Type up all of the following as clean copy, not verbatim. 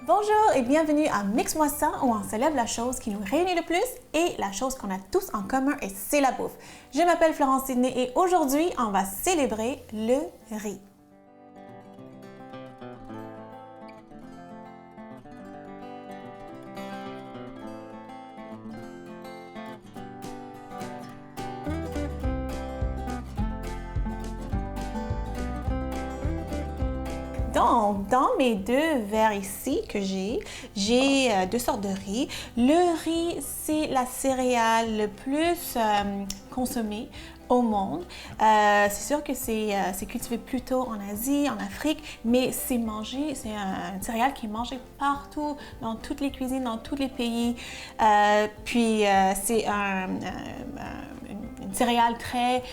Bonjour et bienvenue à Mix-moi ça où on célèbre la chose qui nous réunit le plus et la chose qu'on a tous en commun et c'est la bouffe. Je m'appelle Florence Sidney et aujourd'hui on va célébrer le riz. Donc, dans mes deux verres ici que j'ai deux sortes de riz. Le riz, c'est la céréale le plus consommée au monde. C'est sûr que c'est cultivé plutôt en Asie, en Afrique, mais c'est un céréale qui est mangé partout, dans toutes les cuisines, dans tous les pays. C'est une céréale très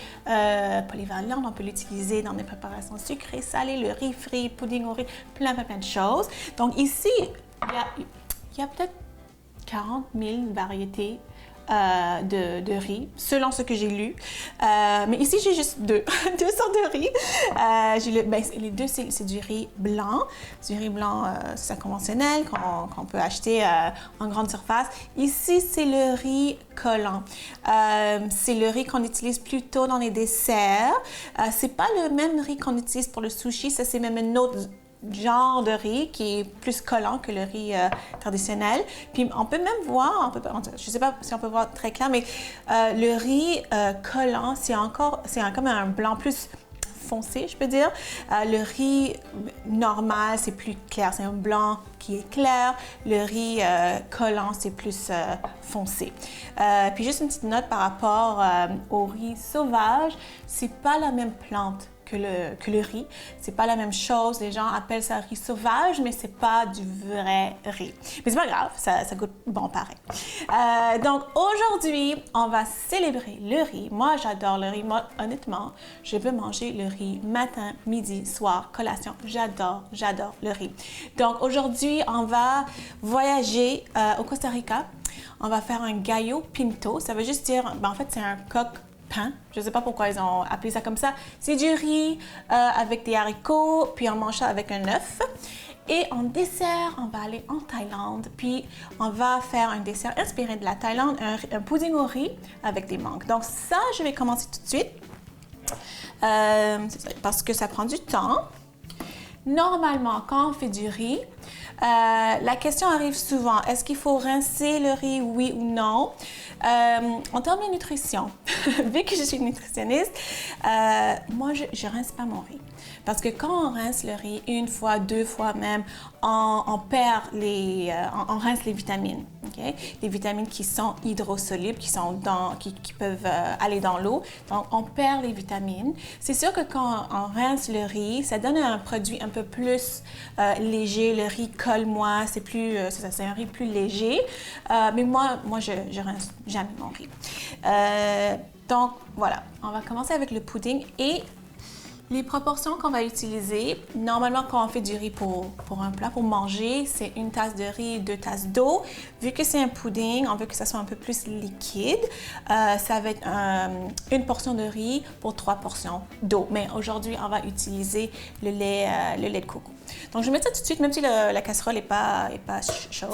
polyvalente. On peut l'utiliser dans des préparations sucrées, salées, le riz frit, pudding au riz, plein de choses. Donc ici, il y a peut-être 40 000 variétés de riz, selon ce que j'ai lu. Mais ici, j'ai juste deux sortes de riz. Les deux, c'est du riz blanc. Du riz blanc, c'est conventionnel qu'on peut acheter en grande surface. Ici, c'est le riz collant. C'est le riz qu'on utilise plutôt dans les desserts. C'est pas le même riz qu'on utilise pour le sushi. Ça, c'est même un autre genre de riz qui est plus collant que le riz traditionnel. Puis on peut même voir, je ne sais pas si on peut voir très clair, mais le riz collant, c'est comme un blanc plus foncé, je peux dire. Le riz normal, c'est plus clair, c'est un blanc qui est clair. Le riz collant, c'est plus foncé. Puis juste une petite note par rapport au riz sauvage, c'est pas la même plante que le riz. C'est pas la même chose. Les gens appellent ça riz sauvage, mais c'est pas du vrai riz. Mais c'est pas grave, ça goûte bon pareil. Donc aujourd'hui, on va célébrer le riz. Moi, j'adore le riz. Moi, honnêtement, je veux manger le riz matin, midi, soir, collation. J'adore le riz. Donc aujourd'hui, on va voyager au Costa Rica. On va faire un gallo pinto. Ça veut juste dire, en fait, c'est un coq pain. Je ne sais pas pourquoi ils ont appelé ça comme ça. C'est du riz avec des haricots, puis on mange ça avec un œuf. Et en dessert, on va aller en Thaïlande, puis on va faire un dessert inspiré de la Thaïlande, un pudding au riz avec des mangues. Donc ça, je vais commencer tout de suite parce que ça prend du temps. Normalement, quand on fait du riz, la question arrive souvent, est-ce qu'il faut rincer le riz, oui ou non? En termes de nutrition, vu que je suis nutritionniste, moi, je rince pas mon riz. Parce que quand on rince le riz une fois, deux fois même, on perd on rince les vitamines. Okay? Les vitamines qui sont hydrosolubles, qui peuvent aller dans l'eau. Donc, on perd les vitamines. C'est sûr que quand on rince le riz, ça donne un produit un peu plus léger. Le riz colle moins, c'est un riz plus léger. Mais moi, je rince jamais mon riz. Donc, voilà. On va commencer avec le pudding et les proportions qu'on va utiliser, normalement quand on fait du riz pour un plat, pour manger, c'est une tasse de riz, 2 tasses d'eau. Vu que c'est un pudding, on veut que ça soit un peu plus liquide. Ça va être une portion de riz pour 3 portions d'eau. Mais aujourd'hui, on va utiliser le lait de coco. Donc je vais mettre ça tout de suite, même si la casserole n'est pas chaude.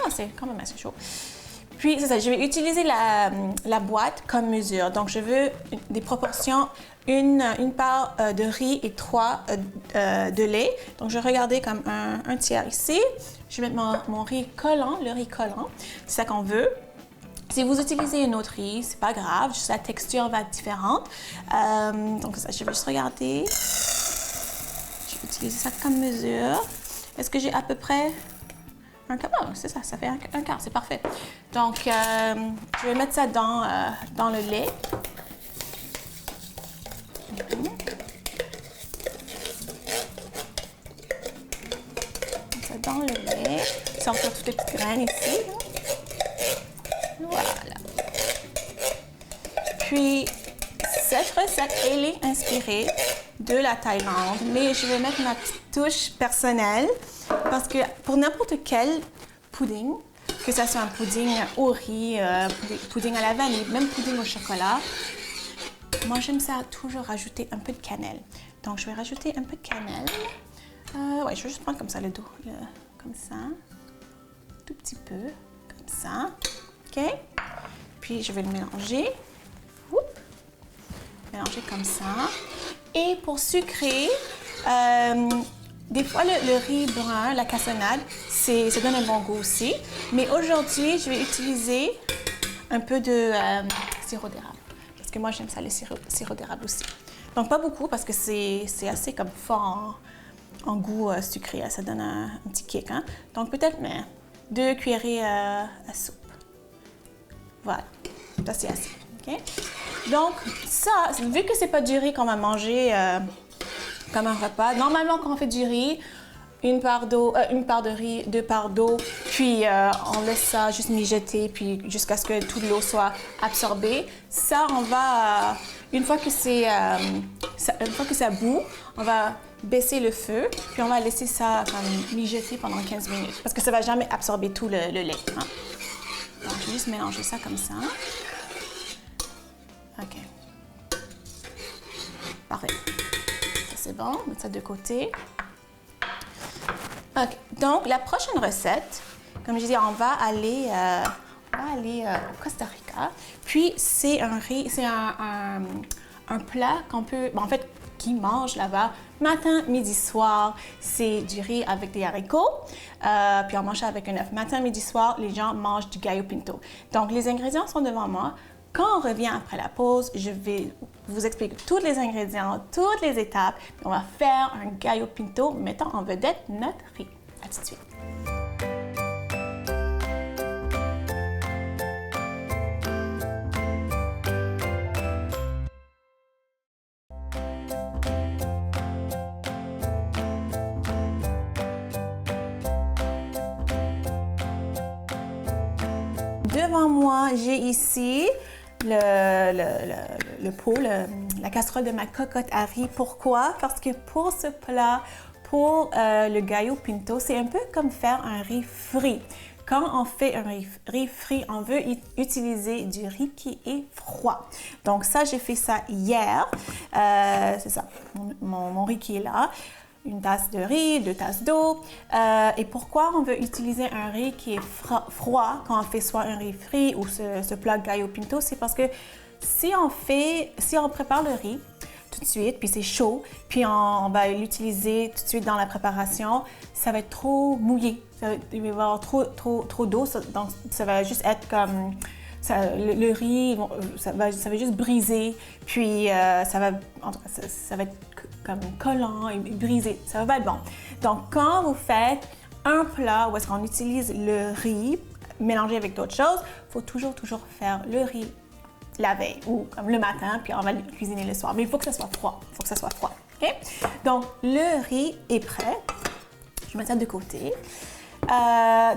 Ah, c'est quand même assez chaud. Puis, c'est ça, je vais utiliser la boîte comme mesure. Donc, je veux des proportions, une part de riz et 3 de lait. Donc, je vais regarder comme un tiers ici. Je vais mettre mon riz collant, le riz collant. C'est ça qu'on veut. Si vous utilisez une autre riz, c'est pas grave, juste la texture va être différente. Donc, ça, je vais juste regarder. Je vais utiliser ça comme mesure. Est-ce que j'ai à peu près un quart? Oh, c'est ça, ça fait un quart, c'est parfait. Donc, je vais mettre ça dans le lait. Mettre ça dans le lait. Sortir toutes les petites graines ici. Voilà. Puis, cette recette, elle est inspirée de la Thaïlande, mais je vais mettre ma petite touche personnelle parce que pour n'importe quel pudding, que ce soit un pudding au riz, pudding à la vanille, même pudding au chocolat, moi j'aime ça toujours rajouter un peu de cannelle. Donc je vais rajouter un peu de cannelle Ouais, je vais juste prendre comme ça le dos. Comme ça. Tout petit peu. Comme ça. OK? Puis, je vais le mélanger. Oups. Mélanger comme ça. Et pour sucrer, des fois, le riz brun, la cassonade, ça donne un bon goût aussi. Mais aujourd'hui, je vais utiliser un peu de sirop d'érable. Parce que moi, j'aime ça, le sirop d'érable aussi. Donc, pas beaucoup parce que c'est assez comme fort en goût sucré. Ça donne un petit kick. Hein? Donc, peut-être 2 cuillerées à soupe. Voilà. Ça, c'est assez. OK? Donc, ça, vu que c'est pas du riz qu'on va manger comme un repas, normalement, quand on fait du riz, une part de riz, 2 parts d'eau, puis on laisse ça juste mijoter, puis jusqu'à ce que toute l'eau soit absorbée. Ça, on va, une fois que ça bout, on va baisser le feu, puis on va laisser ça comme mijoter pendant 15 minutes, parce que ça va jamais absorber tout le lait. Hein? Donc, je vais juste mélanger ça comme ça. OK. Parfait. Ça, c'est bon. Mettre ça de côté. OK. Donc, la prochaine recette, comme je disais, on va aller au Costa Rica. Puis, c'est un plat qu'on peut, en fait, qui mange là-bas matin, midi, soir. C'est du riz avec des haricots. Puis, on mange ça avec un œuf. Matin, midi, soir, les gens mangent du gallo pinto. Donc, les ingrédients sont devant moi. Quand on revient après la pause, je vais vous expliquer tous les ingrédients, toutes les étapes. Puis on va faire un gallo pinto mettant en vedette notre riz. À tout de suite. Devant moi, j'ai ici le pot, la casserole de ma cocotte à riz. Pourquoi? Parce que pour ce plat, pour le gallo pinto, c'est un peu comme faire un riz frit. Quand on fait un riz frit, on veut utiliser du riz qui est froid. Donc ça, j'ai fait ça hier. C'est ça, mon riz qui est là. Une tasse de riz, 2 tasses d'eau. Et pourquoi on veut utiliser un riz qui est froid quand on fait soit un riz frit ou ce plat gallo pinto? C'est parce que si on prépare le riz tout de suite, puis c'est chaud, puis on va l'utiliser tout de suite dans la préparation, ça va être trop mouillé. Il va y avoir trop d'eau, donc ça va juste être comme... le riz, ça va juste briser, puis ça va être comme collant et brisé. Ça va pas être bon. Donc, quand vous faites un plat où est-ce qu'on utilise le riz mélangé avec d'autres choses, il faut toujours faire le riz la veille ou comme le matin, puis on va le cuisiner le soir. Mais il faut que ça soit froid. Il faut que ça soit froid. OK? Donc, le riz est prêt. Je vais mettre ça de côté.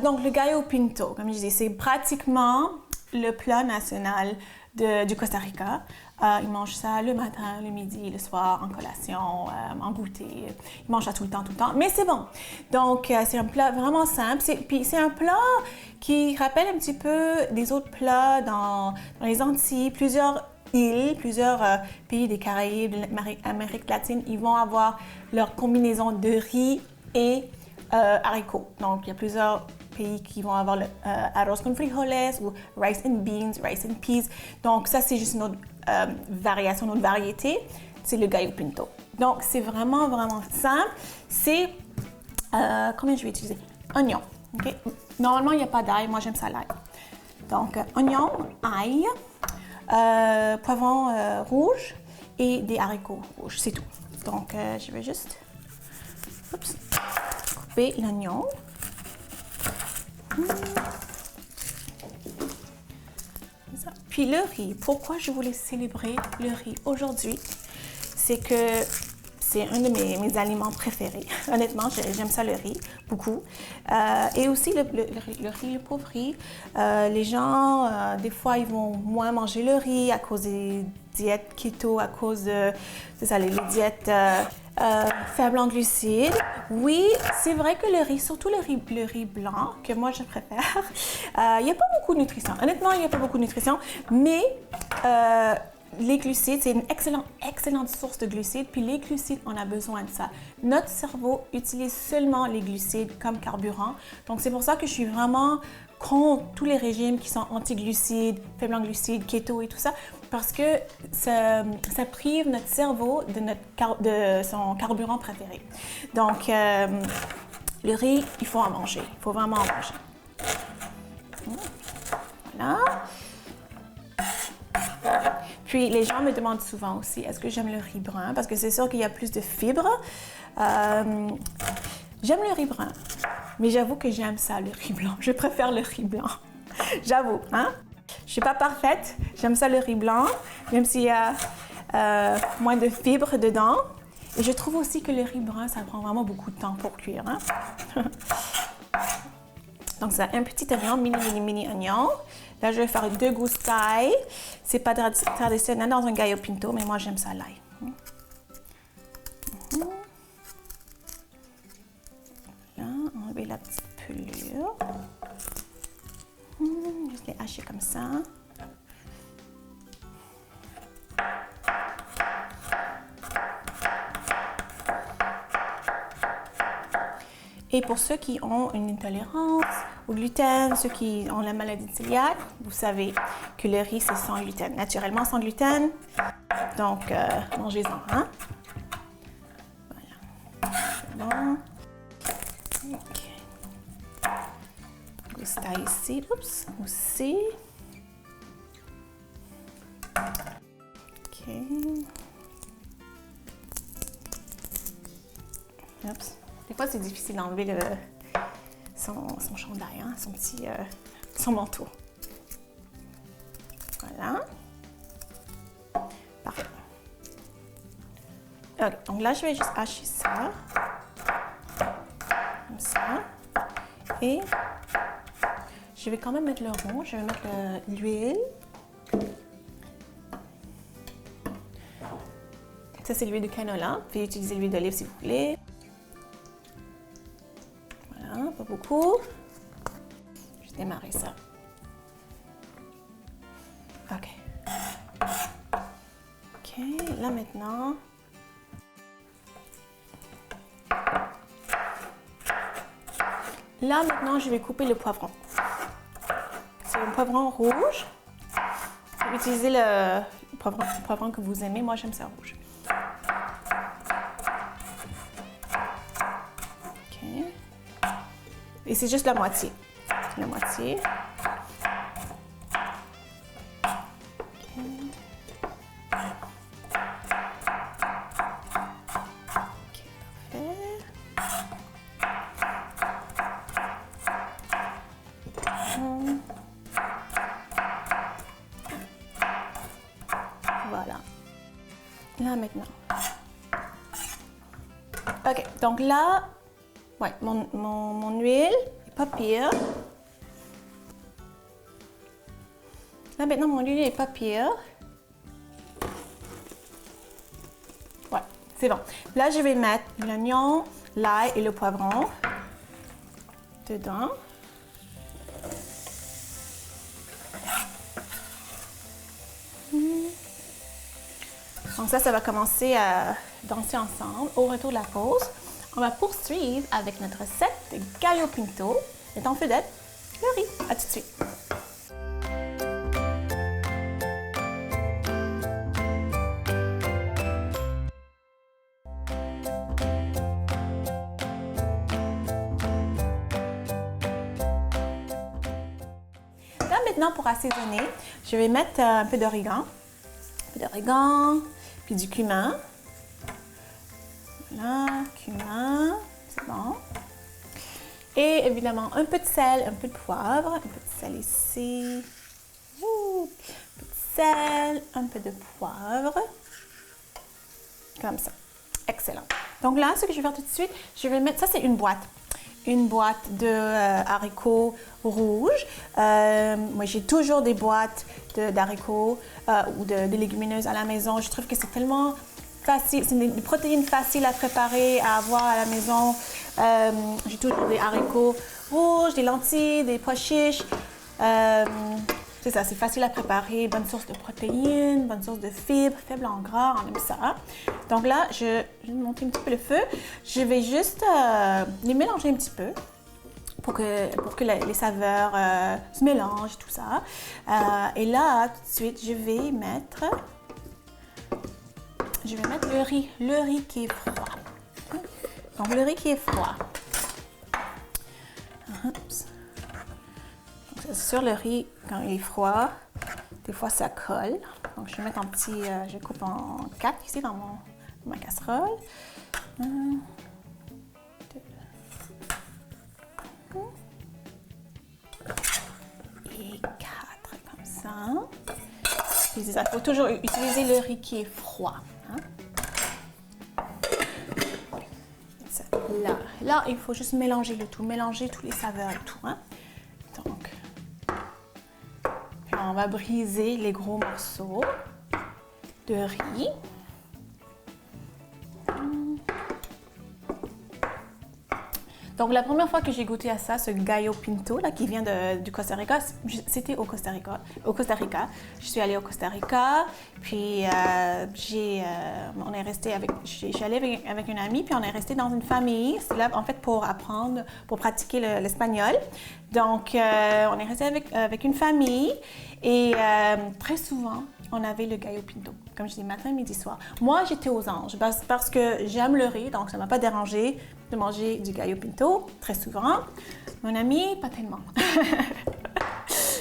Donc, le gallo pinto, comme je disais, c'est pratiquement le plat national du Costa Rica. Ils mangent ça le matin, le midi, le soir, en collation, en goûter. Ils mangent ça tout le temps. Mais c'est bon. Donc, c'est un plat vraiment simple. Puis, c'est un plat qui rappelle un petit peu des autres plats dans les Antilles. Plusieurs îles, plusieurs pays des Caraïbes, de l'Amérique latine, ils vont avoir leur combinaison de riz et haricots. Donc, il y a plusieurs pays qui vont avoir le arroz con frijoles ou rice and beans, rice and peas. Donc, ça, c'est juste une autre variation, une autre variété. C'est le gallo pinto. Donc, c'est vraiment simple. C'est, combien je vais utiliser? Oignon. Okay? Normalement, il n'y a pas d'ail. Moi, j'aime ça l'ail. Donc, oignon, ail, poivron rouge et des haricots rouges. C'est tout. Donc, je vais juste couper l'oignon. Puis le riz, pourquoi je voulais célébrer le riz aujourd'hui? C'est que c'est un de mes aliments préférés. Honnêtement, j'aime ça le riz, beaucoup. Et aussi le riz, le pauvre riz. Les gens, des fois, ils vont moins manger le riz à cause des diètes keto, à cause de les diètes faibles en glucides. Oui, c'est vrai que le riz, surtout le riz blanc, que moi je préfère, il n'y a pas beaucoup de nutrition. Honnêtement, il n'y a pas beaucoup de nutrition, mais les glucides, c'est une excellente source de glucides. Puis les glucides, on a besoin de ça. Notre cerveau utilise seulement les glucides comme carburant. Donc, c'est pour ça que je suis vraiment contre tous les régimes qui sont anti-glucides, faibles en glucides, keto et tout ça, parce que ça prive notre cerveau de son carburant préféré. Donc, le riz, il faut en manger. Il faut vraiment en manger. Voilà. Puis, les gens me demandent souvent aussi, est-ce que j'aime le riz brun? Parce que c'est sûr qu'il y a plus de fibres. J'aime le riz brun, mais j'avoue que j'aime ça, le riz blanc. Je préfère le riz blanc. J'avoue, hein? Je suis pas parfaite. J'aime ça, le riz blanc, même s'il y a moins de fibres dedans. Et je trouve aussi que le riz brun, ça prend vraiment beaucoup de temps pour cuire, hein? Donc, c'est un petit oignon, mini oignon. Là, je vais faire 2 gousses d'ail. C'est pas traditionnel dans un gallo pinto, mais moi, j'aime ça l'ail. Voilà, enlever la petite pelure. Juste les hacher comme ça. Et pour ceux qui ont une intolérance au gluten, ceux qui ont la maladie de cœliaque, vous savez que le riz, c'est sans gluten, naturellement sans gluten. Donc, mangez-en, hein? Voilà. C'est bon. OK. Gousse d'ail ici. Oups, aussi. OK. Oups. Des fois, c'est difficile d'enlever son chandail, hein, son manteau. Voilà. Parfait. OK, donc là, je vais juste hacher ça. Comme ça. Et je vais quand même mettre le rond. Je vais mettre l'huile. Ça, c'est l'huile de canola. Vous pouvez utiliser l'huile d'olive si vous voulez. Pas beaucoup. Je vais démarrer ça. OK. OK, là maintenant. Là maintenant, je vais couper le poivron. C'est un poivron rouge. Vous pouvez utiliser le poivron que vous aimez. Moi, j'aime ça rouge. Et c'est juste la moitié. La moitié. Okay. Voilà. Là maintenant. OK, donc là, ouais, mon huile n'est pas pire. Là, maintenant, mon huile n'est pas pire. Ouais, c'est bon. Là, je vais mettre l'oignon, l'ail et le poivron dedans. Donc ça va commencer à danser ensemble. Au retour de la pause, on va poursuivre avec notre recette de gallo pinto. Et en vedette, le riz. À tout de suite. Là maintenant, pour assaisonner, je vais mettre un peu d'origan. Puis du cumin. Voilà, cumin, c'est bon. Et évidemment, un peu de sel, un peu de poivre, un peu de sel ici. Un peu de sel, un peu de poivre. Comme ça. Excellent. Donc là, ce que je vais faire tout de suite, je vais mettre, ça c'est une boîte. Une boîte de haricots rouges. Moi, j'ai toujours des boîtes d'haricots ou de légumineuses à la maison. Je trouve que c'est tellement facile. C'est des protéines faciles à préparer, à avoir à la maison. J'ai toujours des haricots rouges, des lentilles, des pois chiches. C'est c'est ça, c'est facile à préparer, bonne source de protéines, bonne source de fibres, faible en gras, on aime ça. Donc là, je vais monter un petit peu le feu. Je vais juste les mélanger un petit peu pour que les saveurs se mélangent, tout ça. Et là, tout de suite, je vais mettre le riz qui est froid. Donc le riz qui est froid. Oups. C'est sûr, le riz, quand il est froid, des fois ça colle. Donc je vais mettre en petit, je coupe en 4 ici dans ma casserole. 1, 2, et 4 comme ça. Puis il faut toujours utiliser le riz qui est froid. Hein? Là, il faut juste mélanger le tout, mélanger tous les saveurs et tout. Hein? Donc, puis on va briser les gros morceaux de riz. Donc, la première fois que j'ai goûté à ça, ce gallo pinto là, qui vient du Costa Rica, c'était au Costa Rica. Je suis allée au Costa Rica, puis on est resté je suis allée avec une amie, puis on est resté dans une famille. C'est là, en fait, pour apprendre, pour pratiquer l'espagnol. Donc, on est resté avec une famille et très souvent, on avait le gallo pinto, comme je dis, matin, midi, soir. Moi, j'étais aux anges parce que j'aime le riz, donc ça ne m'a pas dérangé de manger du gallo pinto très souvent. Mon ami, pas tellement.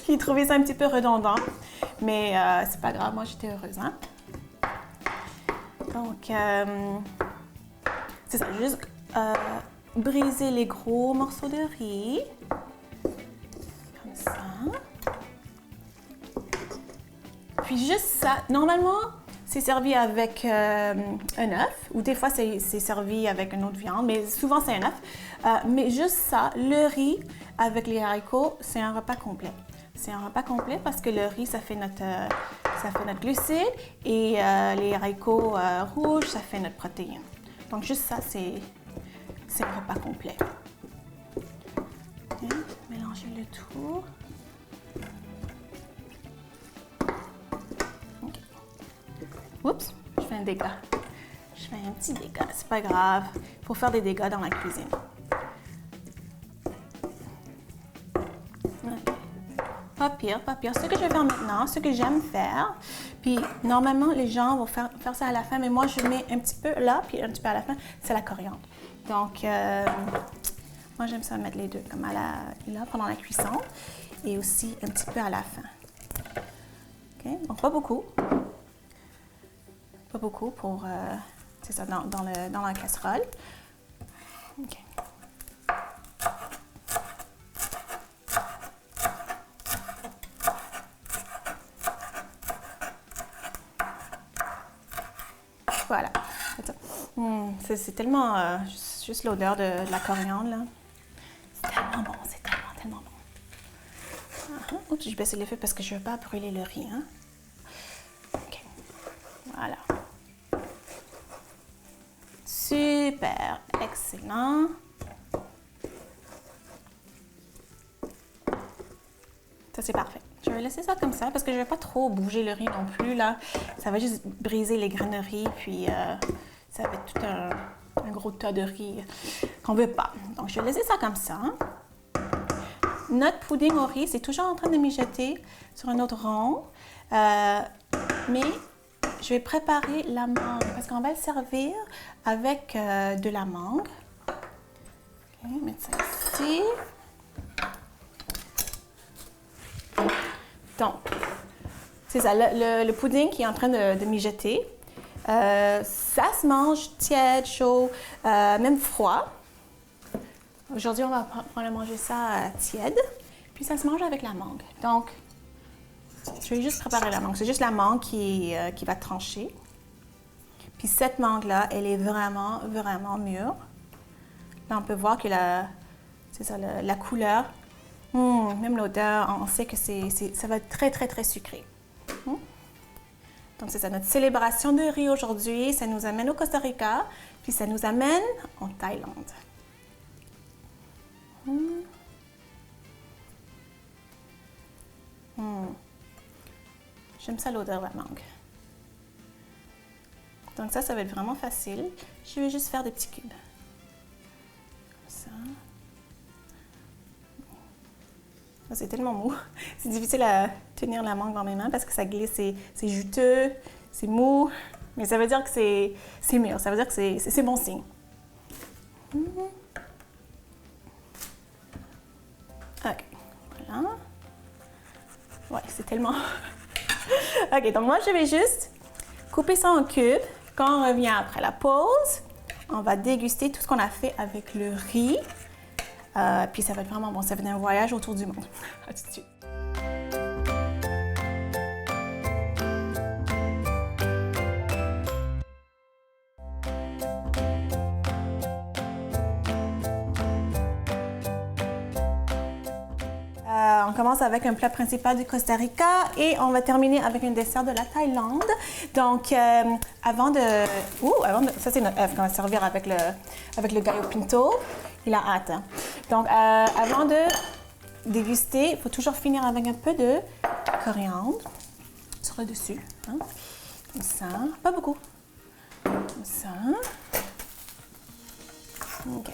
Il trouvait ça un petit peu redondant, mais c'est pas grave, moi j'étais heureuse. Hein? Donc, c'est ça, juste briser les gros morceaux de riz, comme ça. Puis juste ça, normalement, c'est servi avec un œuf, ou des fois c'est servi avec une autre viande, mais souvent c'est un œuf. Mais juste ça, le riz avec les haricots, c'est un repas complet. C'est un repas complet parce que le riz, ça fait notre glucide et les haricots rouges, ça fait notre protéine. Donc juste ça, c'est un repas complet. Okay. Mélanger le tout. Oups, je fais un dégât. Je fais un petit dégât, c'est pas grave. Il faut faire des dégâts dans la cuisine. Okay. Pas pire, pas pire. Ce que je vais faire maintenant, ce que j'aime faire, puis normalement les gens vont faire ça à la fin, mais moi je mets un petit peu là, puis un petit peu à la fin, c'est la coriandre. Donc, moi j'aime ça mettre les deux, comme là pendant la cuisson, et aussi un petit peu à la fin. Ok, donc pas beaucoup. Pas beaucoup pour, c'est ça, dans la casserole. OK. Voilà. C'est tellement, juste l'odeur de la coriandre, là. C'est tellement bon, c'est tellement bon. Oups, j'ai baissé le feu parce que je ne veux pas brûler le riz, hein. OK. Voilà. Super, excellent. Ça, c'est parfait. Je vais laisser ça comme ça parce que je ne vais pas trop bouger le riz non plus, là. Ça va juste briser les graines de riz, puis ça va être tout un gros tas de riz qu'on ne veut pas. Donc, je vais laisser ça comme ça. Notre pudding au riz, c'est toujours en train de mijoter sur un autre rond. Mais je vais préparer la mangue parce qu'on va le servir avec de la mangue. Ok, mettre ça ici. Donc, c'est ça, le pudding qui est en train de mijoter. Ça se mange tiède, chaud, même froid. Aujourd'hui, on va probablement manger ça tiède. Puis ça se mange avec la mangue. Donc, je vais juste préparer la mangue. C'est juste la mangue qui va trancher. Puis cette mangue-là, elle est vraiment, vraiment mûre. Là, on peut voir que c'est ça, la couleur, même l'odeur, on sait que ça va être très, très, très sucré. Donc, c'est ça, notre célébration de riz aujourd'hui. Ça nous amène au Costa Rica, puis ça nous amène en Thaïlande. J'aime ça l'odeur de la mangue. Donc ça va être vraiment facile. Je vais juste faire des petits cubes. Comme ça. C'est tellement mou. C'est difficile à tenir la mangue dans mes mains parce que ça glisse, c'est juteux, c'est mou. Mais ça veut dire que c'est mûr, ça veut dire que c'est bon signe. Ok, voilà. Ouais, c'est tellement... Ok, donc moi je vais juste couper ça en cubes. Quand on revient après la pause, on va déguster tout ce qu'on a fait avec le riz. Puis ça va être vraiment bon, ça va être un voyage autour du monde. À tout de suite. On commence avec un plat principal du Costa Rica et on va terminer avec un dessert de la Thaïlande. Donc, avant de... Ça, c'est notre œuf qu'on va servir avec le gallo pinto. Il a hâte. Hein? Donc, avant de déguster, il faut toujours finir avec un peu de coriandre sur le dessus. Hein? Comme ça. Pas beaucoup. Comme ça. OK.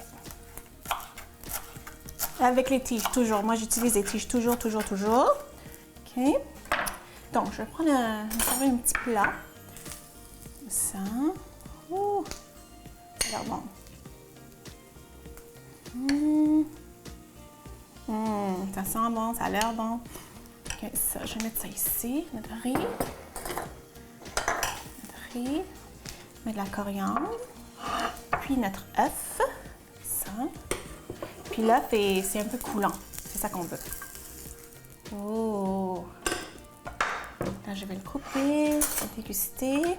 Avec les tiges, toujours. Moi, j'utilise les tiges toujours. OK. Donc, je vais prendre un petit plat. Comme ça. Ouh. Ça a l'air bon. Ça sent bon, ça a l'air bon. OK, ça, je vais mettre ça ici. Notre riz. Mettre de la coriandre. Puis notre œuf. Ça. Puis l'œuf, c'est un peu coulant. C'est ça qu'on veut. Oh! Là, je vais le couper, le déguster.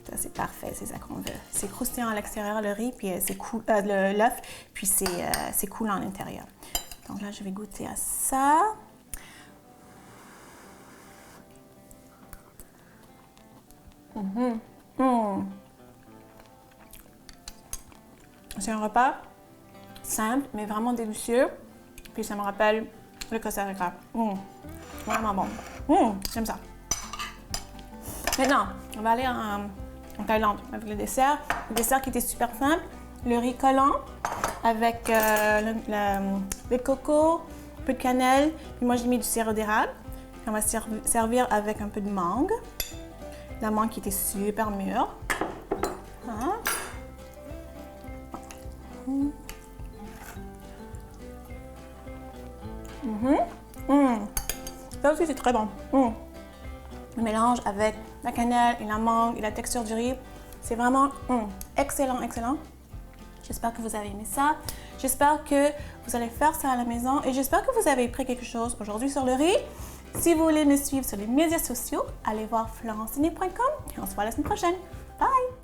Ça, c'est parfait, c'est ça qu'on veut. C'est croustillant à l'extérieur, le riz, puis c'est l'œuf, puis c'est coulant à l'intérieur. Donc là, je vais goûter à ça. C'est un repas simple, mais vraiment délicieux. Puis ça me rappelle le Costa Rica. Vraiment bon. J'aime ça. Maintenant, on va aller en Thaïlande avec le dessert. Le dessert qui était super simple. Le riz collant avec le coco, un peu de cannelle. Puis moi, j'ai mis du sirop d'érable. On va servir avec un peu de mangue. La mangue qui était super mûre. Hein? Ça aussi, c'est très bon. Le mélange avec la cannelle et la mangue et la texture du riz, c'est vraiment excellent. J'espère que vous avez aimé ça. J'espère que vous allez faire ça à la maison et j'espère que vous avez appris quelque chose aujourd'hui sur le riz. Si vous voulez me suivre sur les médias sociaux, allez voir florencini.com et on se voit la semaine prochaine. Bye!